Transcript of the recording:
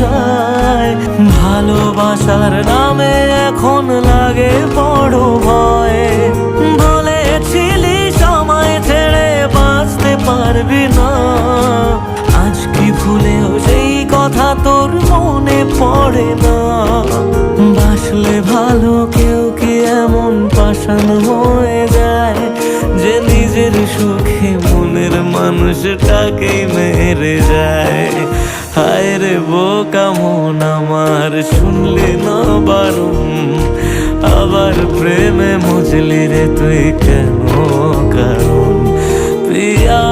যায়। ভালোবাসার নামে এখন লাগে বড় ভয়। বলেছিলি সময় ছেড়ে বাঁচতে পারবি না, আজ কি ভুলেও সেই কথা তোর মনে পড়ে না? বাসলে ভালো কেউ কি এমন পাষাণ হয়ে যায় যে নিজের সুখে মনের মানুষটাকেই মেরে যায়? হায় রে বোকা মন আমার, শুনলি না বারণ, আবার প্রেমে মজলি রে তুই কেন কারণ? প্রিয়া